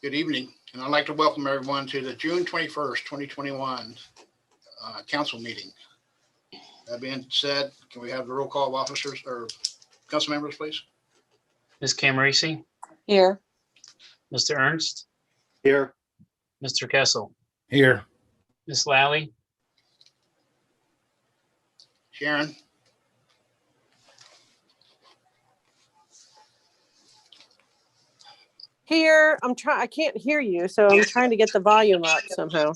Good evening, and I'd like to welcome everyone to the June 21st, 2021 council meeting. That being said, can we have the roll call of officers or council members, please? Ms. Camerisi, Here. Mr. Ernst, Here. Mr. Kessel, Here. Ms. Lally, Sharon, Here. I can't hear you, so I'm trying to get the volume up somehow.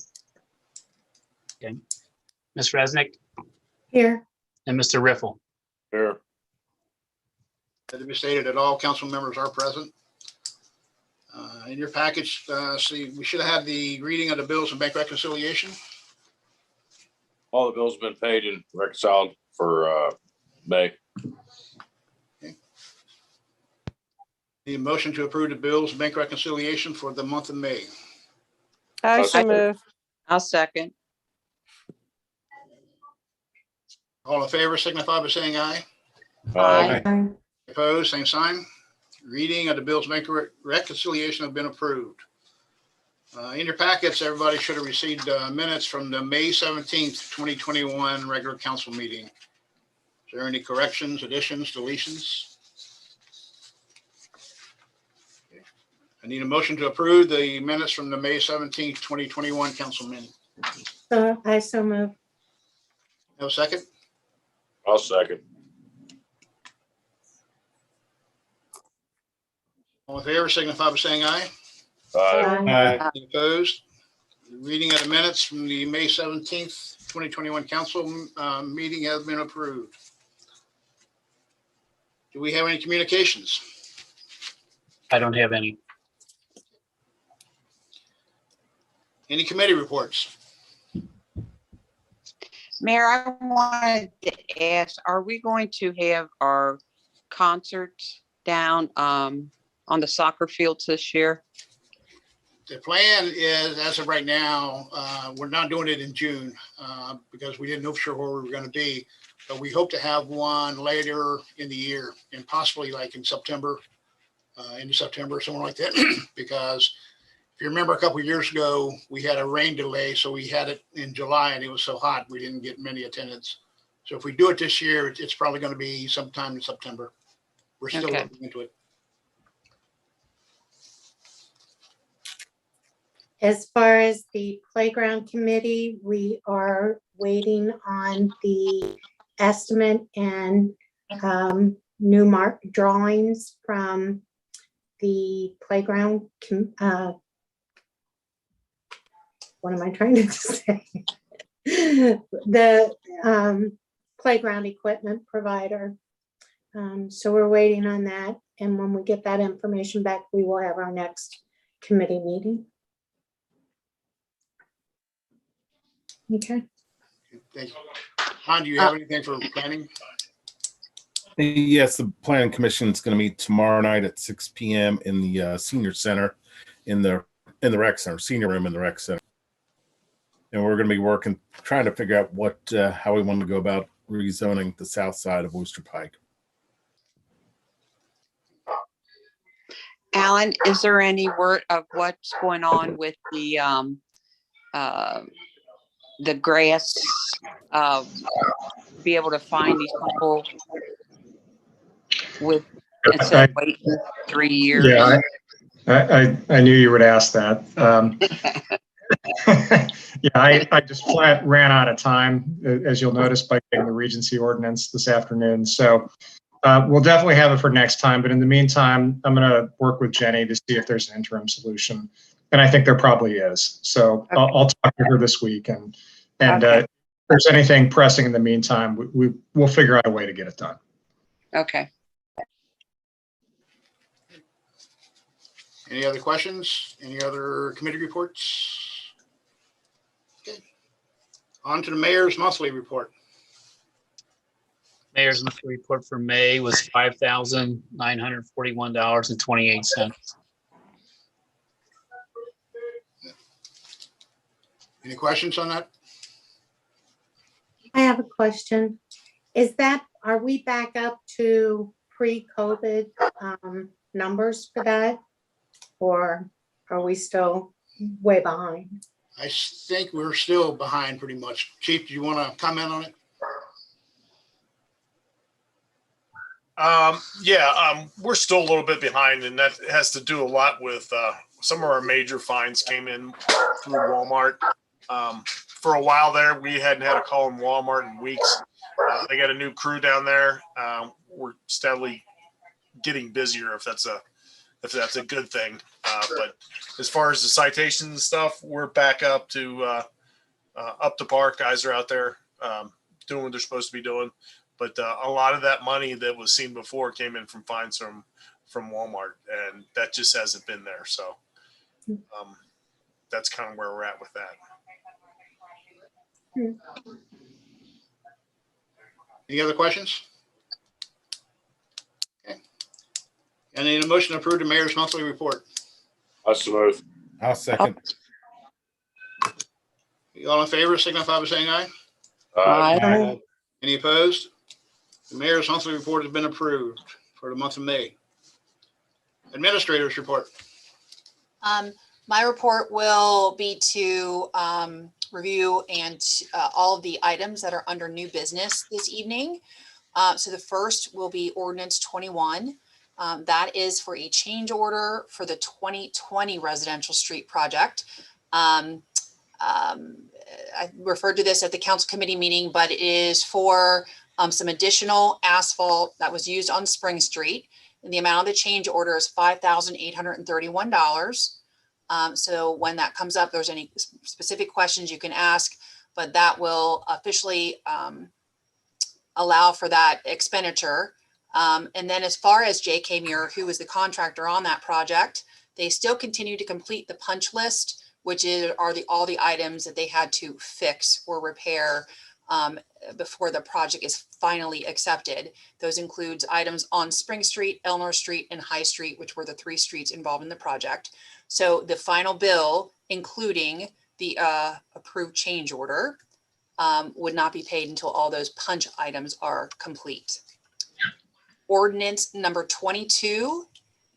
okay, Ms. Resnick, Here. and Mr. Riffle. Here. let it be stated that all council members are present. In your package, see, we should have had the reading of the bills and bank reconciliation. All the bills have been paid and reconciled for May. Need a motion to approve the bills and bank reconciliation for the month of May. I I'll so second. move. I'll second. All in favor signify by saying aye. Aye. Opposed, same sign. Reading of the bills and bank reconciliation have been approved. In your packets, everybody should have received minutes from the May 17th, 2021 regular council meeting. Is there any corrections, additions, deletions? Okay. I need a motion to approve the minutes from the May 17th, 2021 council meeting. I so move. No second? I'll second. All in favor signify by saying aye. Aye. Any opposed? Reading of the minutes from the May 17th, 2021 council meeting has been approved. Do we have any communications? I don't have any. Any committee reports? Mayor, I wanted to ask, are we going to have our concert down on the soccer fields this year? The plan is, as of right now, we're not doing it in June because we didn't know for sure where we were going to be. But we hope to have one later in the year and possibly like in September, into September, somewhere like that. Because if you remember a couple of years ago, we had a rain delay. So we had it in July and it was so hot, we didn't get many attendance. So if we do it this year, it's probably going to be sometime in September. We're still Okay. looking into it. As far as the playground committee, we are waiting on the estimate and new drawings from the playground. What am I trying to say? The playground equipment provider. So we're waiting on that. And when we get that information back, we will have our next committee meeting. Okay. Thank you. Han, do you have anything for planning? Yes, the planning commission is going to meet tomorrow night at 6 p.m. in the senior center, in the rec center, senior room in the rec center. And we're going to be trying to figure out how we want to go about rezoning the south side of Worcester Pike. Alan, is there any word of what's going on with the grass, be able to find these people with, instead of waiting 3 years? Yeah, I knew you would ask that. Yeah, I just ran out of time, as you'll notice, by getting the Regency ordinance this afternoon. So we'll definitely have it for next time. But in the meantime, I'm going to work with Jenny to see if there's an interim solution. And I think there probably is. So okay. I'll talk to her this week. And okay. If there's anything pressing in the meantime, we'll figure out a way to get it done. Okay. Any other questions? Any other committee reports? Okay. On to the mayor's monthly report. Mayor's monthly report for May was $5,941.28. Any questions on that? I have a question. Are we back up to pre-COVID numbers for that? Or are we still way behind? I think we're still behind pretty much. Chief, do you want to comment on it? We're still a little bit behind, and that has to do a lot with some of our major fines came in through Walmart. For a while there, we hadn't had a call in Walmart in weeks. They got a new crew down there. We're steadily getting busier, if that's a good thing. But as far as the citations and stuff, we're back up to par. Guys are out there doing what they're supposed to be doing. But a lot of that money that was seen before came in from fines from Walmart, and that just hasn't been there. So that's kind of where we're at with that. Any other questions? Okay. And then a motion to approve the mayor's monthly report. So moved. I'll second. All in favor, signify by saying aye. Aye. Any opposed? The mayor's monthly report has been approved for the month of May. Administrator's report. My report will be to review and all of the items that are under new business this evening. So the first will be ordinance 21. That is for a change order for the 2020 residential street project. I referred to this at the council committee meeting, but it is for some additional asphalt that was used on Spring Street. And the amount of the change order is $5,831. So when that comes up, there's any specific questions you can ask, but that will officially allow for that expenditure. And then as far as J.K. Muir, who is the contractor on that project, they still continue to complete the punch list, which are all the items that they had to fix or repair before the project is finally accepted. Those includes items on Spring Street, Elmore Street, and High Street, which were the 3 streets involved in the project. So the final bill, including the approved change order, would not be paid until all those punch items are complete. Ordinance number 22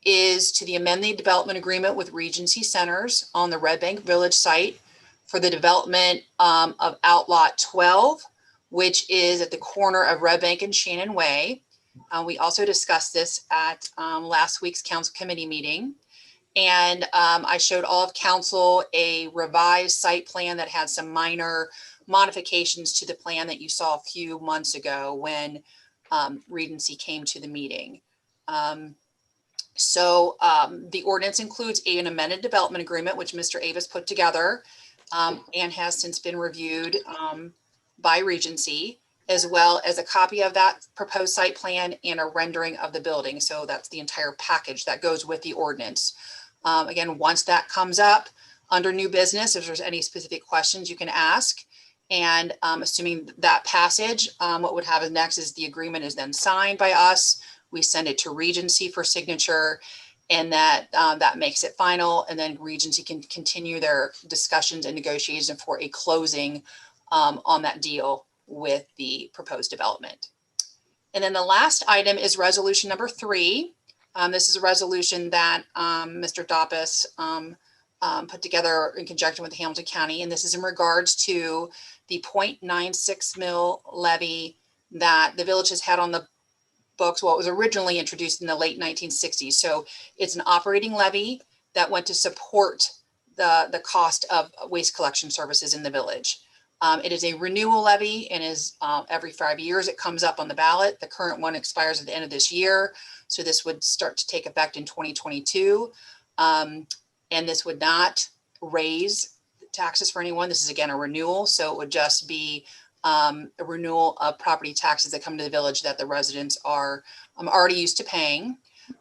is to amend the development agreement with Regency Centers on the Red Bank Village site for the development of Outlot 12, which is at the corner of Red Bank and Shannon Way. We also discussed this at last week's council committee meeting. And I showed all of council a revised site plan that had some minor modifications to the plan that you saw a few months ago when Regency came to the meeting. The ordinance includes an amended development agreement, which Mr. Avis put together and has since been reviewed by Regency, as well as a copy of that proposed site plan and a rendering of the building. So that's the entire package that goes with the ordinance. Again, once that comes up under new business, if there's any specific questions you can ask. And assuming that passage, what would happen next is the agreement is then signed by us. We send it to Regency for signature, and that makes it final. And then Regency can continue their discussions and negotiations for a closing on that deal with the proposed development. And then the last item is resolution number 3. This is a resolution that Mr. Doppus put together in conjunction with Hamilton County. And this is in regards to the 0.96 mil levy that the village has had on the books. Well, it was originally introduced in the late 1960s. So it's an operating levy that went to support the cost of waste collection services in the village. It is a renewal levy and is every 5 years it comes up on the ballot. The current one expires at the end of this year. So this would start to take effect in 2022. And this would not raise taxes for anyone. This is again a renewal. So it would just be a renewal of property taxes that come to the village that the residents are already used to paying.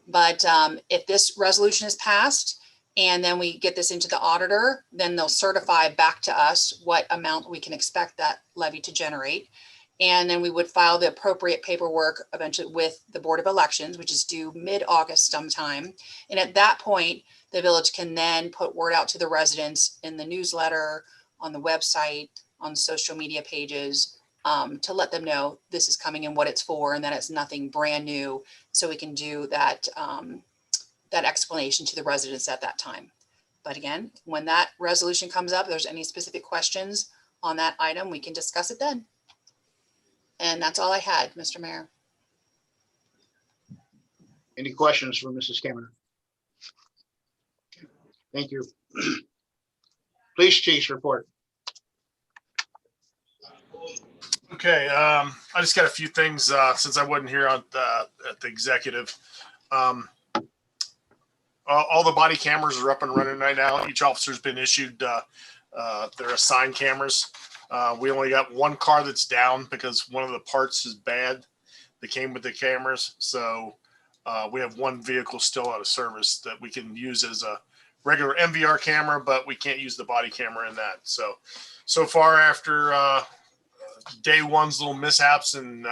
But if this resolution is passed and then we get this into the auditor, then they'll certify back to us what amount we can expect that levy to generate. And then we would file the appropriate paperwork eventually with the Board of Elections, which is due mid-August sometime. And at that point, the village can then put word out to the residents in the newsletter, on the website, on social media pages, to let them know this is coming and what it's for, and that it's nothing brand new. So we can do that, that explanation to the residents at that time. But again, when that resolution comes up, if there's any specific questions on that item, we can discuss it then. And that's all I had, Mr. Mayor. Any questions for Mrs. Cameron? Thank you. Police chief's report. Okay, I just got a few things since I wasn't here at the executive. All the body cameras are up and running right now. Each officer's been issued their assigned cameras. We only got one car that's down because one of the parts is bad that came with the cameras. So we have one vehicle still out of service that we can use as a regular MVR camera, but we can't use the body camera in that. So far after day one's little mishaps and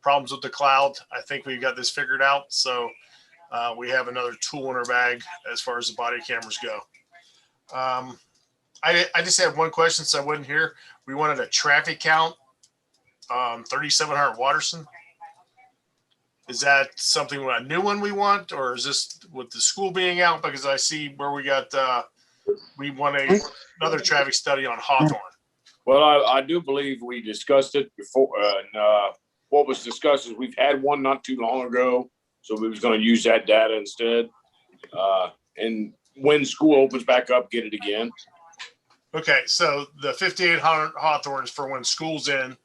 problems with the cloud, I think we got this figured out. So we have another tool in our bag as far as the body cameras go. I just had one question since I wasn't here. We wanted a traffic count on 3700 Watterson. Is that something, a new one we want, or is this with the school being out? Because I see where we got, we want another traffic study on Hawthorne. Well, I do believe we discussed it before. What was discussed is we've had one not too long ago, so we was going to use that data instead. And when school opens back up, get it again. Okay, so the 5800 Hawthorne is for when school's in,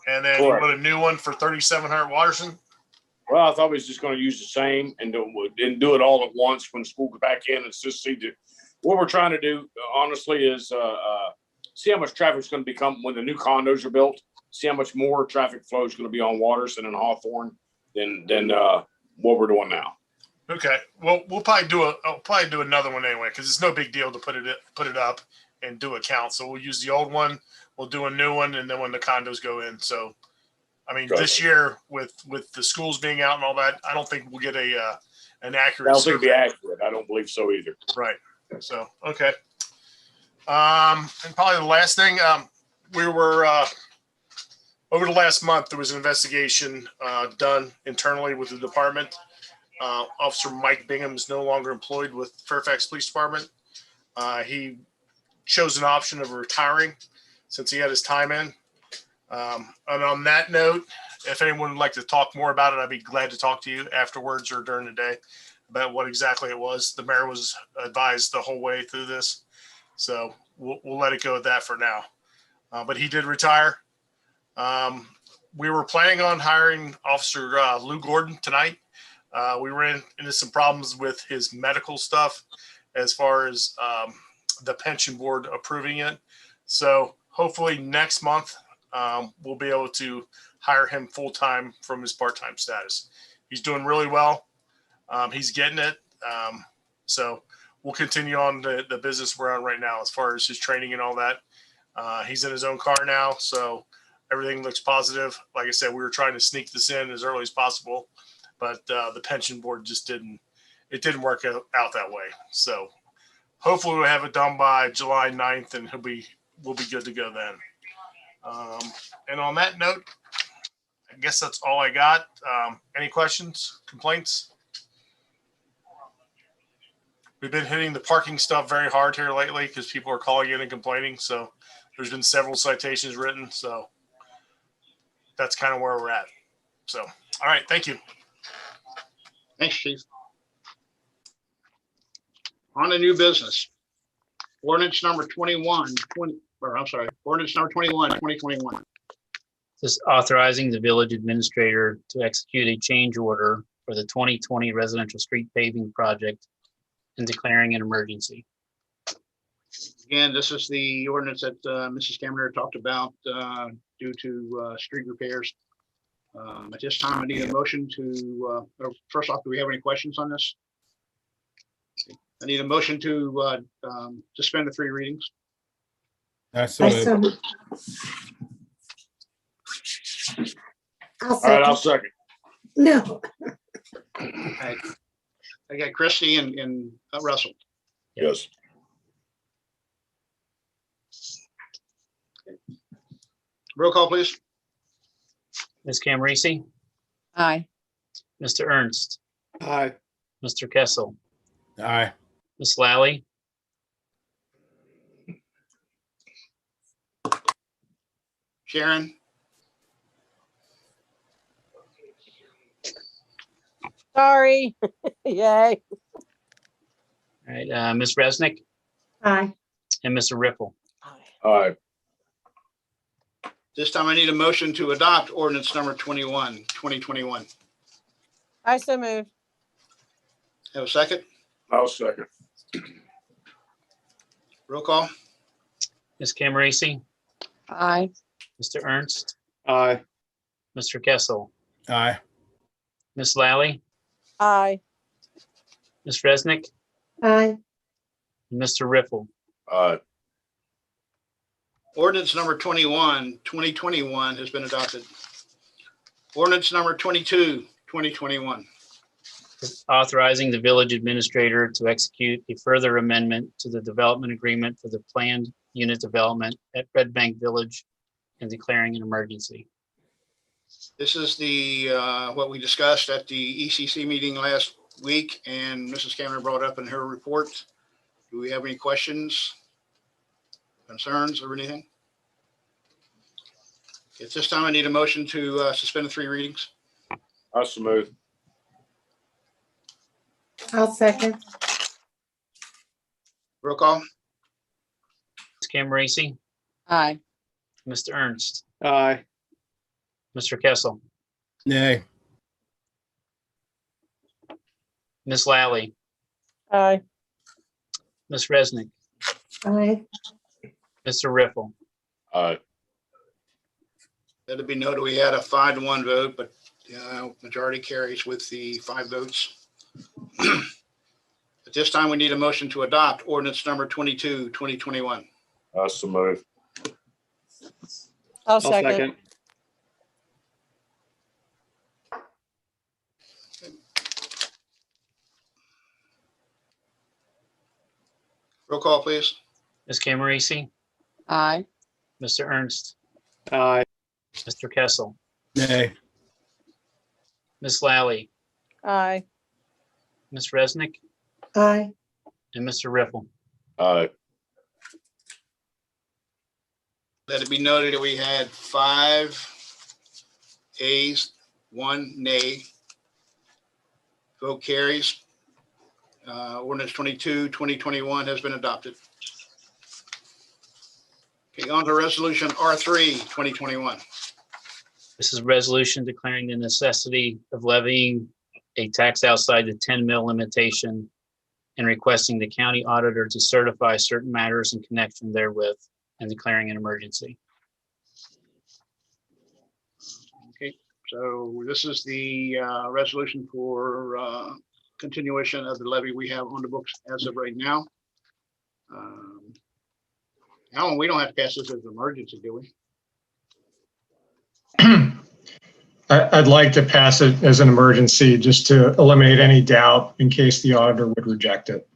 and then Correct. you want a new one for 3700 Watterson? Well, I thought we was just going to use the same and do it all at once when school goes back in. It's just what we're trying to do, honestly, is see how much traffic is going to become when the new condos are built. See how much more traffic flow is going to be on Watterson and Hawthorne than what we're doing now. Okay, well, I'll probably do another one anyway, because it's no big deal to put it up and do a count. So we'll use the old one, we'll do a new one, and then when the condos go in. So, I mean, this year with the schools being out and all that, I don't think we'll get an accurate. I don't think it'll be survey. accurate. I don't believe so either. Right. So okay. And probably the last thing, we were over the last month there was an investigation done internally with the department. Officer Mike Bingham is no longer employed with Fairfax Police Department. He chose an option of retiring since he had his time in. And on that note, if anyone would like to talk more about it, I'd be glad to talk to you afterwards or during the day about what exactly it was. The mayor was advised the whole way through this. So we'll let it go at that for now. But he did retire. We were planning on hiring Officer Lou Gordon tonight. We ran into some problems with his medical stuff as far as the pension board approving it. So hopefully next month we'll be able to hire him full-time from his part-time status. He's doing really well. He's getting it. So we'll continue on the business we're on right now as far as his training and all that. He's in his own car now, so everything looks positive. Like I said, we were trying to sneak this in as early as possible, but the pension board just didn't work out that way. So hopefully we'll have it done by July 9th and we'll be good to go then. And on that note, I guess that's all I got. Any questions, complaints? We've been hitting the parking stuff very hard here lately because people are calling in and complaining. So there's been several citations written. So that's kind of where we're at. So, all right. Thank you. Thanks, Chief. On to new business. Ordinance number 21, 2021. This is authorizing the village administrator to execute a change order for the 2020 residential street paving project and declaring an emergency. Again, this is the ordinance that Mrs. Cameron talked about due to street repairs. At this time, I need a motion to, first off, do we have any questions on this? I need a motion to suspend the 3 readings. I'll I'll second. second. No, I got Christie and Russell. Yes. Roll call, please. Ms. Camerisi, Aye. Mr. Ernst, Aye. Mr. Kessel, Aye. Ms. Lally, Sharon, Sorry. Yay. All right, Ms. Resnick Aye. and Mr. Riffle. Aye. this time I need a motion to adopt ordinance number 21, 2021. I so moved. Have a second? I'll second. Roll call? Ms. Camerisi, Aye. Mr. Ernst, Aye. Mr. Kessel, Aye. Ms. Lally, Aye. Ms. Resnick, Aye. and Mr. Riffle. Aye. Ordinance number 21, 2021 has been adopted. Ordinance number 22, 2021. Authorizing the village administrator to execute a further amendment to the development agreement for the planned unit development at Red Bank Village and declaring an emergency. This is the, what we discussed at the ECC meeting last week, and Mrs. Cameron brought up in her report. Do we have any questions, concerns, or anything? At this time, I need a motion to suspend the 3 readings. I'll so move. I'll second. Roll call? Ms. Camerisi, Aye. Mr. Ernst, Aye. Mr. Kessel, Nay. Ms. Lally, Aye. Ms. Resnick, Aye. Mr. Riffle. Aye. Let it be noted, we had a 5-1 vote, but majority carries with the 5 votes. At this time, we need a motion to adopt ordinance number 22, 2021. I'll so move. I'll I'll second. second. Roll call, please. Ms. Camerisi, Aye. Mr. Ernst, Aye. Mr. Kessel, Nay. Ms. Lally, Aye. Ms. Resnick, Aye. and Mr. Riffle. Aye. Let it be noted that we had 5 ayes, 1 nay. Vote carries. Ordinance 22, 2021 has been adopted. Okay, on to resolution R3, 2021. This is a resolution declaring the necessity of levying a tax outside the 10 mil limitation and requesting the county auditor to certify certain matters in connection therewith and declaring an emergency. Okay, so this is the resolution for continuation of the levy we have on the books as of right now. Alan, we don't have to pass this as an emergency, do we? I'd like to pass it as an emergency just to eliminate any doubt in case the auditor would reject it.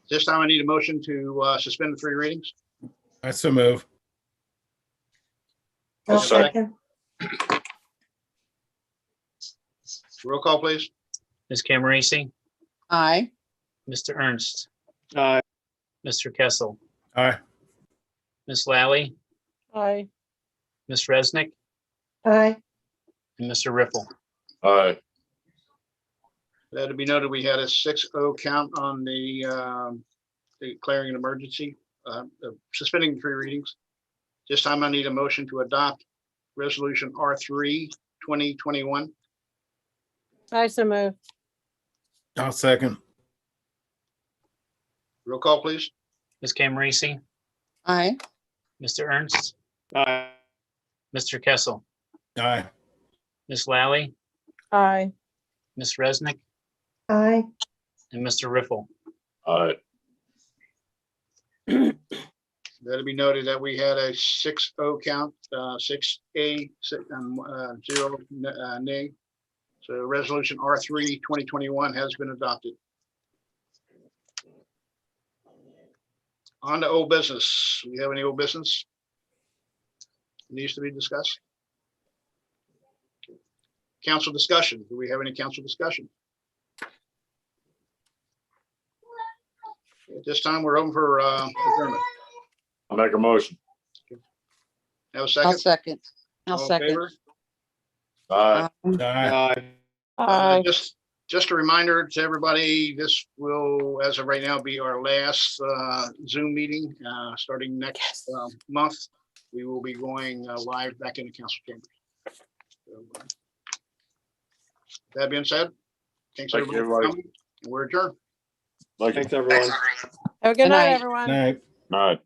This time I need a motion to suspend the 3 readings. I so move. I'll I'll second. Roll call, please. Ms. Camerisi, Aye. Mr. Ernst, Aye. Mr. Kessel, Aye. Ms. Lally, Aye. Ms. Resnick, Aye. and Mr. Riffle. Aye. Let it be noted, we had a 6-0 count on the declaring an emergency, suspending 3 readings. This time I need a motion to adopt resolution R3, 2021. I so moved. I'll second. Roll call, please. Ms. Camerisi, Aye. Mr. Ernst, Aye. Mr. Kessel, Aye. Ms. Lally, Aye. Ms. Resnick, Aye. and Mr. Riffle. Aye. Let it be noted that we had a 6-0 count, 6A, 0 nay. So resolution R3, 2021 has been adopted. On to old business. Do we have any old business needs to be discussed? Council discussion. Do we have any council discussion? At this time, we're open for adjournment. I'll make a motion. Have a I'll second? second. I'll All in second. favor? Uh, Aye. Aye. Just a reminder to everybody, this will, as of right now, be our last Zoom meeting, starting next month. We will be going live back in the council chamber. So, that being said, thanks Thank you, everybody for everybody. coming. We're adjourned. Thank you. Thanks, everyone. Have a good Good night, night. everyone. Aye. All right.